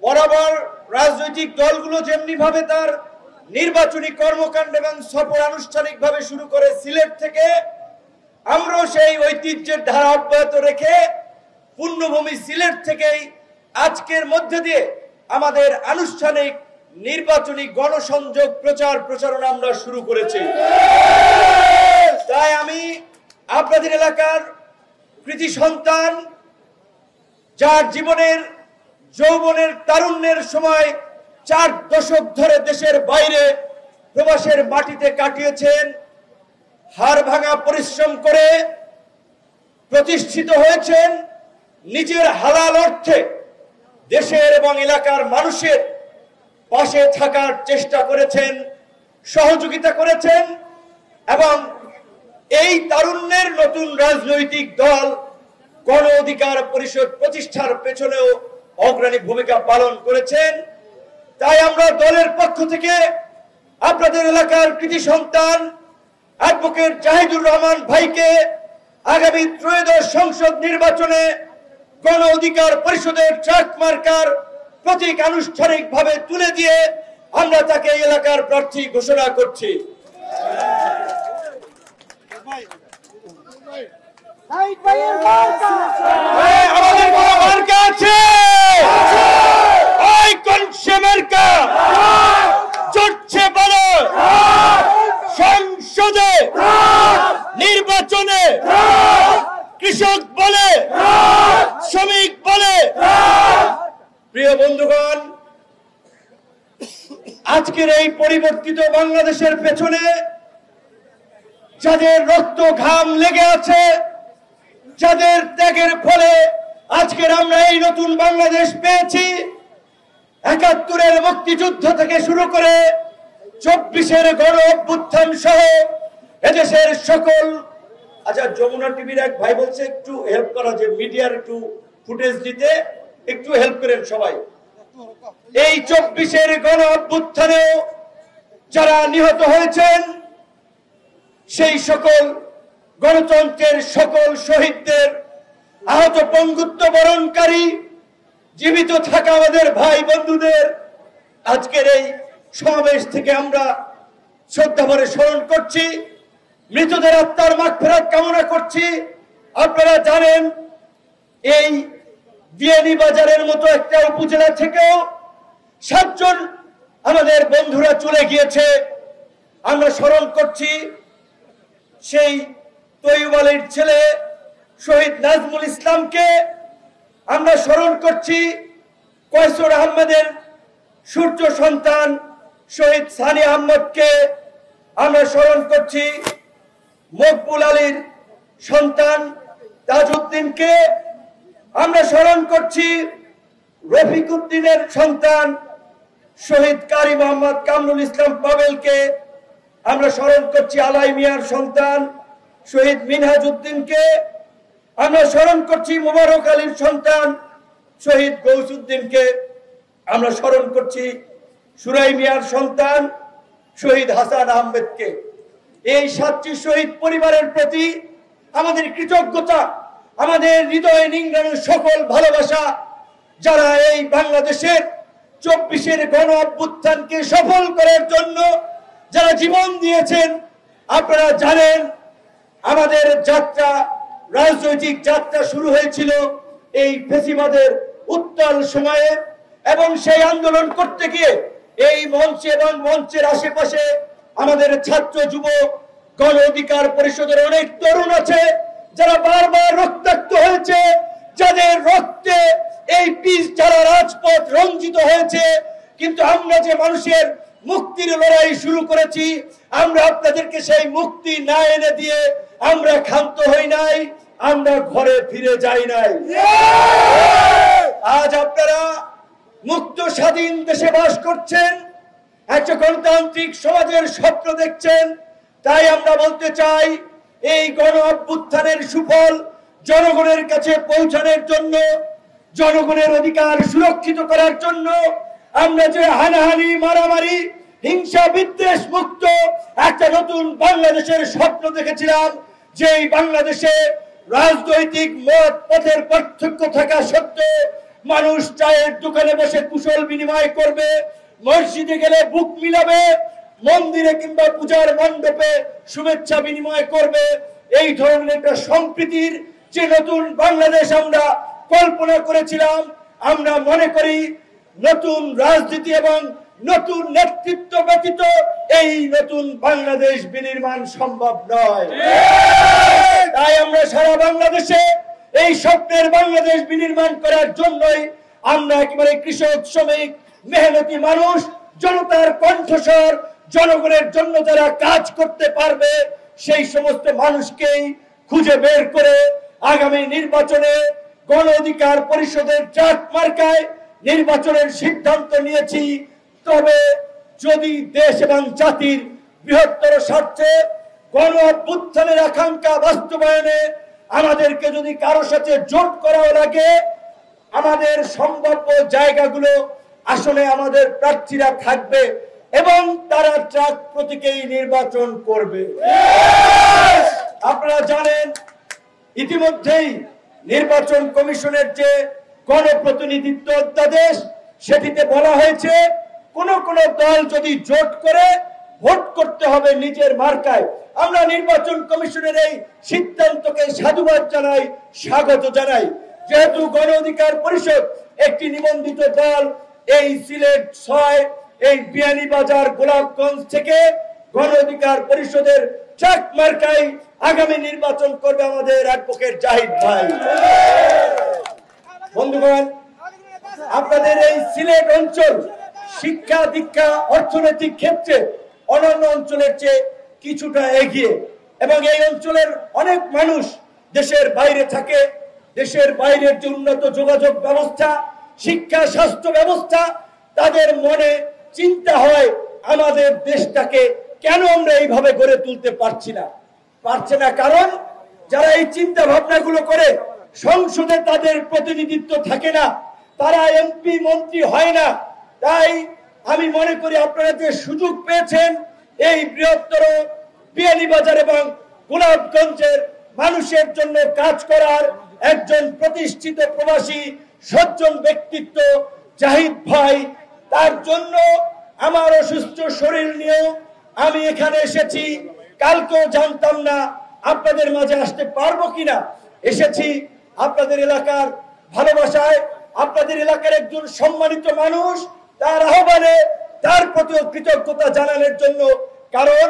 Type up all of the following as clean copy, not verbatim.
বরাবর রাজনৈতিক দলগুলো যেমনি ভাবে তার নির্বাচনী কর্মকাণ্ড এবং সফর আনুষ্ঠানিকভাবে শুরু করে সিলেট থেকে, আমরাও সেই ঐতিহ্যের ধারা অব্যাহত রেখে পুণ্যভূমি সিলেট থেকেই আজকের মধ্যে দিয়ে আমাদের আনুষ্ঠানিক নির্বাচনী গণসংযোগ প্রচার প্রচারণা আমরা শুরু করেছি। তাই আমি আপনাদের এলাকার কৃতি সন্তান, যার জীবনের যৌবনের তারুণ্যের সময় 4 দশক ধরে দেশের বাইরে প্রবাসের মাটিতে কাটিয়েছেন, হাড় ভাঙা পরিশ্রম করে প্রতিষ্ঠিত হয়েছেন, নিজের হালাল অর্থে দেশের এবং এলাকার মানুষের পাশে থাকার চেষ্টা করেছেন, সহযোগিতা করেছেন এবং এই তারুণ্যের নতুন রাজনৈতিক দল গণ অধিকার পরিষদ প্রতিষ্ঠার পেছনেও অগ্রণী ভূমিকা পালন করেছেন। তাই আমরা দলের পক্ষ থেকে আপনাদের এলাকার কৃতি সন্তান অ্যাডভোকেট জাহিদুর রহমান ভাইকে আগামী ত্রয়োদশ সংসদ নির্বাচনে গণ অধিকার পরিষদের ট্রাক মার্কার প্রতীক আনুষ্ঠানিকভাবে তুলে দিয়ে আমরা তাকে এলাকার প্রার্থী ঘোষণা করছি। আমাদের কোন মার্কা আছে? ওই কোনসে মার্কা চড়ছে বলো সংসদে, নির্বাচনে কৃষক বলে, শ্রমিক বলে। প্রিয় বন্ধুগণ, আজকের এই পরিবর্তিত বাংলাদেশের পেছনে যাদের রক্ত ঘাম লেগে আছে, যাদের ত্যাগের ফলে আজকের আমরা এই নতুন বাংলাদেশ পেয়েছি, ৭১-এর মুক্তিযুদ্ধ থেকে শুরু করে ২৪-এর গণ অভ্যুত্থান সহ এদেশের সকল। আচ্ছা, যমুনা টিভির এক ভাই বলছে একটু হেল্প করা, যে মিডিয়ার একটু ফুটেজ দিতে একটু হেল্প করেন সবাই। এই ২৪-এর গণ অভ্যুত্থানে যারা নিহত হয়েছেন, সেই সকল গণতন্ত্রের সকল শহীদদের, আহত পঙ্গুত্ব বরণকারী জীবিত থাকা আমাদের ভাই বন্ধুদের আজকের এই সমাবেশ থেকে আমরা শ্রদ্ধাভরে স্মরণ করছি, মৃতদের আত্মার মাগফিরাত কামনা করছি। আপনারা জানেন, এই বিয়ানীবাজারের মতো একটা উপজেলা থেকেও 7 জন আমাদের বন্ধুরা চলে গিয়েছে। আমরা স্মরণ করছি সেই তৈয়ব আলীর ছেলে শহীদ নাজমুল ইসলামকে, আমরা স্মরণ করছি কয়সর আহমেদের সূর্য সন্তান শহীদ সানি আহমদকে, আমরা স্মরণ করছি মকবুল আলীর সন্তান তাজউদ্দিনকে, আমরা স্মরণ করছি রফিক উদ্দিনের সন্তান শহীদ কারি মোহাম্মদ কামরুল ইসলাম পাবেলকে, আমরা স্মরণ করছি আলাই মিয়ার সন্তান শহীদ মিনহাজ উদ্দিনকে, আমরা স্মরণ করছি মুবারক আলীর সন্তান শহীদ গৌসুদ্দিনকে, আমরা স্মরণ করছি সুরাই মিয়ার সন্তান শহীদ হাসান আহমেদকে। এই 7টি শহীদ পরিবারের প্রতি আমাদের কৃতজ্ঞতা, আমাদের হৃদয়ে নিংড়ানো সকল ভালোবাসা, যারা এই বাংলাদেশের 24-এর গণ অভ্যুত্থানকে সফল করার জন্য যারা জীবন দিয়েছেন। আপনারা জানেন, আমাদের যাত্রা, রাজনৈতিক যাত্রা শুরু হয়েছিল এই ফ্যাসিবাদের উত্তাল সময়ে, এবং সেই আন্দোলন করতে গিয়ে এই মঞ্চে এবং মঞ্চের আশেপাশে আমাদের ছাত্র যুব গণ অধিকার পরিষদের অনেক তরুণ আছে যারা বারবার রক্তাক্ত হয়েছে, যাদের রক্তে এই পিচ যারা রাজপথ রঞ্জিত হয়েছে। কিন্তু আমরা যে মানুষের মুক্তির লড়াই শুরু করেছি, আমরা আপনাদেরকে সেই মুক্তি না এনে দিয়ে আমরা ক্ষান্ত হই নাই, আমরা ঘরে ফিরে যাই নাই। আজ আপনারা মুক্ত স্বাধীন দেশে বাস করছেন, একটা গণতান্ত্রিক সমাজের স্বপ্ন দেখছেন। তাই আমরা বলতে চাই, এই গণ অভ্যুত্থানের সুফল জনগণের কাছে পৌঁছানোর জন্য, জনগণের অধিকার সুরক্ষিত করার জন্য আমরা যে হানাহানি, মারামারি, হিংসা, বিদ্বেষ মুক্ত একটা নতুন বাংলাদেশের স্বপ্ন দেখেছিলাম, যেই বাংলাদেশে রাজনৈতিক মত পথের পার্থক্য থাকা সত্ত্বেও মানুষ চায়ের দোকানে বসে কুশল বিনিময় করবে, মসজিদে গেলে বুক মিলাবে, মন্দিরে কিংবা পূজার মণ্ডপে শুভেচ্ছা বিনিময় করবে। এই ধরনের একটা সম্প্রীতির যে নতুন বাংলাদেশ আমরা কল্পনা করেছিলাম, আমরা মনে করি নতুন রাজনীতি এবং নতুন নেতৃত্ব ব্যতীত এই নতুন বাংলাদেশ বিনির্মাণ সম্ভব নয়। তাই আমরা সারা বাংলাদেশে এই স্বপ্নের বাংলাদেশ বিনির্মাণ করার জন্যই আমরা একেবারে কৃষক, শ্রমিক, মেহনতি মানুষ, জনতার কণ্ঠস্বর, জনগণের জন্য যারা কাজ করতে পারবে সেই সমস্ত মানুষকেই খুঁজে বের করে আগামী নির্বাচনে গণ অধিকার পরিষদের ট্রাক মার্কায় নির্বাচনের সিদ্ধান্ত নিয়েছি। তবে যদি দেশ এবং জাতির বৃহত্তর স্বার্থে গণ অভ্যুত্থানের আকাঙ্ক্ষা বাস্তবায়নে আমাদেরকে যদি কারো সাথে জোট করাও লাগে, আমাদের সম্ভাব্য জায়গাগুলো আসলে আমাদের প্রার্থীরা থাকবে এবং তারা ট্রাক প্রতীকেই নির্বাচন করবে। আপনারা জানেন ইতিমধ্যেই নির্বাচন কমিশনের যে গণপ্রতিনিধিত্ব অধ্যাদেশ, সেটিতে বলা হয়েছে কোন কোন দল যদি জোট করে ভোট করতে হবে নিজের মার্কায়। আমরা নির্বাচন কমিশনের এই সিদ্ধান্তকে সাধুবাদ জানাই, স্বাগত জানাই। যেহেতু গণ অধিকার পরিষদ একটি নিবন্ধিত দল, এই সিলেট ৬ এই বিয়ানীবাজার গোলাপগঞ্জ থেকে গণ অধিকার পরিষদের ট্রাক মার্কায় আগামী নির্বাচন করবে আমাদের অ্যাডভোকেট জাহিদ ভাই। বন্ধুগণ, আপনাদের এই সিলেট অঞ্চল শিক্ষা, দীক্ষা, অর্থনৈতিক ক্ষেত্রে অন্যান্য অঞ্চলের চেয়ে কিছুটা এগিয়ে এবং এই অঞ্চলের অনেক মানুষ দেশের বাইরে থাকে। দেশের বাইরের যে উন্নত যোগাযোগ ব্যবস্থা, শিক্ষা, স্বাস্থ্য ব্যবস্থা, তাদের মনে চিন্তা হয় আমাদের দেশটাকে কেন আমরা এইভাবে গড়ে তুলতে পারছি না। কারণ যারা এই চিন্তা ভাবনাগুলো করে সংসদে তাদের প্রতিনিধিত্ব থাকে না, তারা এমপি মন্ত্রী হয় না। তাই আমি মনে করি আপনারা যে সুযোগ পেয়েছেন এই বৃহত্তর বিয়ানীবাজার এবং গোলাপগঞ্জের মানুষের জন্য কাজ করার, একজন প্রতিষ্ঠিত প্রবাসী সজ্জন ব্যক্তিত্ব জাহিদ ভাই, তার জন্য আমার অসুস্থ শরীর নিয়েও আমি এখানে এসেছি। কালকেও জানতাম না আপনাদের মাঝে আসতে পারবো কিনা। এসেছি আপনাদের এলাকার ভালোবাসায়, আপনাদের এলাকার একজন সম্মানিত মানুষ, তার আহ্বানে তার প্রতিও কৃতজ্ঞতা জানানোর জন্য। কারণ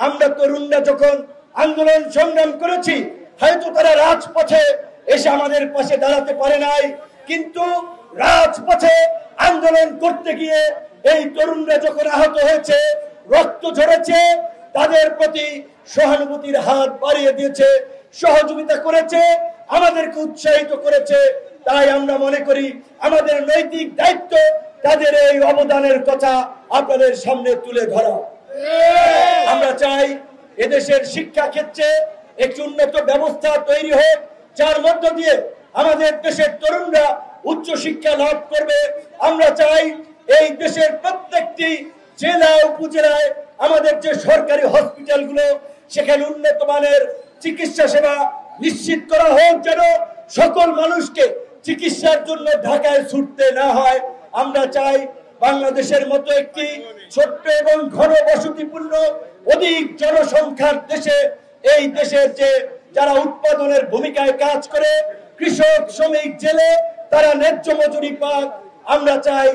আমরা তরুণরা যখন আন্দোলন সংগ্রাম করেছি, হয়তো তারা রাজপথে এসে আমাদের পাশে দাঁড়াতে পারে নাই, কিন্তু রাজপথে আন্দোলন করতে গিয়ে এই তরুণরা যখন আহত হয়েছে, রক্ত ঝরেছে, তাদের প্রতি সহানুভূতির হাত বাড়িয়ে দিয়েছে, সহযোগিতা করেছে, আমাদেরকে উৎসাহিত করেছে। তাই আমরা মনে করি আমাদের নৈতিক দায়িত্ব তাদের এই অবদানের কথা আপনাদের সামনে তুলে ধরা। আমরা চাই এদেশের শিক্ষা ক্ষেত্রে একটি উন্নত ব্যবস্থা তৈরি হোক, যার মধ্য দিয়ে আমাদের দেশের তরুণরা উচ্চ শিক্ষা লাভ করবে। আমরা চাই এই দেশের প্রত্যেকটি জেলা উপজেলায় আমাদের যে সরকারি হসপিটালগুলো, সেখানে উন্নত মানের চিকিৎসা সেবা নিশ্চিত করা হোক, যেন সকল মানুষকে চিকিৎসার জন্য ঢাকায় ছুটতে না হয়। আমরা চাই বাংলাদেশের মতো একটি ছোট্ট এবং ঘন বসতিপূর্ণ অধিক জনসংখ্যার দেশে এই দেশের যে যারা উৎপাদনের ভূমিকায় কাজ করে, কৃষক, শ্রমিক, জেলে, তারা ন্যায্য মজুরি পাক। আমরা চাই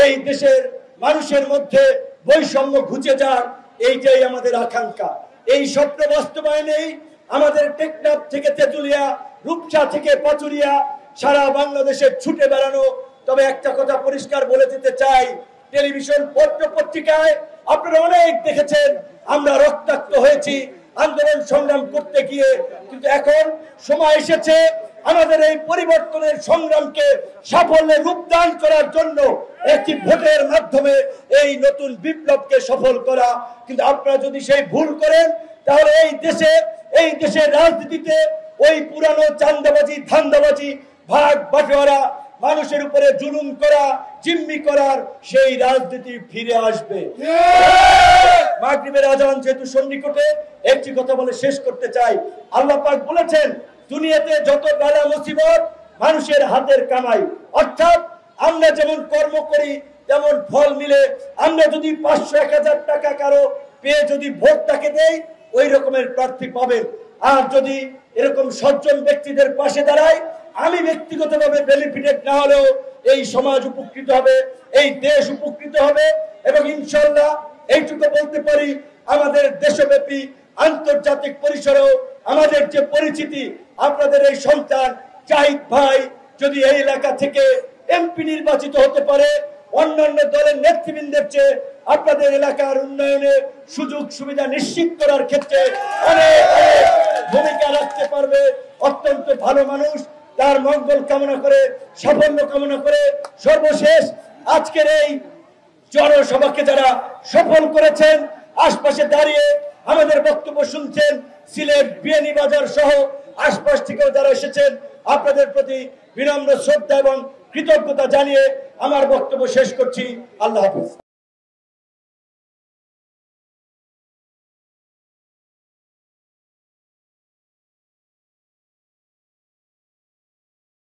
এই দেশের মানুষের মধ্যে বৈষম্য ঘুচে যাক, এইটাই আমাদের আকাঙ্ক্ষা। এই স্বপ্ন বাস্তবায়নেই আমাদের টেকনাফ থেকে তেঁতুলিয়া, রূপসা থেকে পাচুরিয়া, সারা বাংলাদেশে ছুটে বেড়ানো। তবে একটা কথা পরিষ্কার বলে দিতে চাই, টেলিভিশন, পত্র পত্রিকায় আপনারা অনেক দেখেছেন আমরা রক্তাক্ত হয়েছি আন্দোলন সংগ্রাম করতে গিয়ে, কিন্তু এখন সময় এসেছে আমাদের এই পরিবর্তনের সংগ্রামকে সাফল্যে রূপদান করার জন্য একটি ভোটের মাধ্যমে এই নতুন বিপ্লবকে সফল করা। কিন্তু আপনারা যদি সেই ভুল করেন, তাহলে এই দেশের রাজনীতিতে ওই পুরানো চাঁদাবাজি, ধান্দাবাজি, ভাগ বাটোয়ারা, মানুষের উপরে জুলুম করা, জিম্মি করার সেই রাজনীতি ফিরে আসবে। মাগরিবের আজান যেহেতু সন্নিকটে, একটি কথা বলে শেষ করতে চাই। আল্লাহ পাক বলেছেন, দুনিয়াতে যত বালা মুসিবত মানুষের হাতের কামাই। অর্থাৎ আমরা যেমন কর্ম করি তেমন ফল মিলে। আমরা যদি 500-1000 টাকা কারো পেয়ে যদি ভোট তাকে দেই, ওই রকমের প্রার্থী পাবেন। আর যদি এরকম সজ্জন ব্যক্তিদের পাশে দাঁড়ায়, আমি ব্যক্তিগতভাবে বেনিফিটেড না হলেও এই সমাজ উপকৃত হবে, এই দেশ উপকৃত হবে। এবং ইনশাআল্লাহ এইটুকু বলতে পারি, আমাদের দেশব্যাপী আন্তর্জাতিক পরিসরেও আমাদের যে পরিচিতি, আপনাদের এই সন্তান জাহিদ ভাই যদি এই এলাকা থেকে এমপি নির্বাচিত হতে পারে, অন্যান্য দলের নেতৃবৃন্দের চেয়ে আপনাদের এলাকার উন্নয়নে সুযোগ সুবিধা নিশ্চিত করার ক্ষেত্রে অনেক ভূমিকা রাখতে পারবে। অত্যন্ত ভালো মানুষ, তার মঙ্গল কামনা করে, সাফল্য কামনা করে সর্বশেষ আজকের এই জনসভাকে যারা সফল করেছেন, আশপাশে দাঁড়িয়ে আমাদের বক্তব্য শুনছেন, সিলেট বিয়ানীবাজার সহ আশপাশ থেকেও যারা এসেছেন, আপনাদের প্রতি বিনম্র শ্রদ্ধা এবং কৃতজ্ঞতা জানিয়ে আমার বক্তব্য শেষ করছি। আল্লাহ হাফেজ।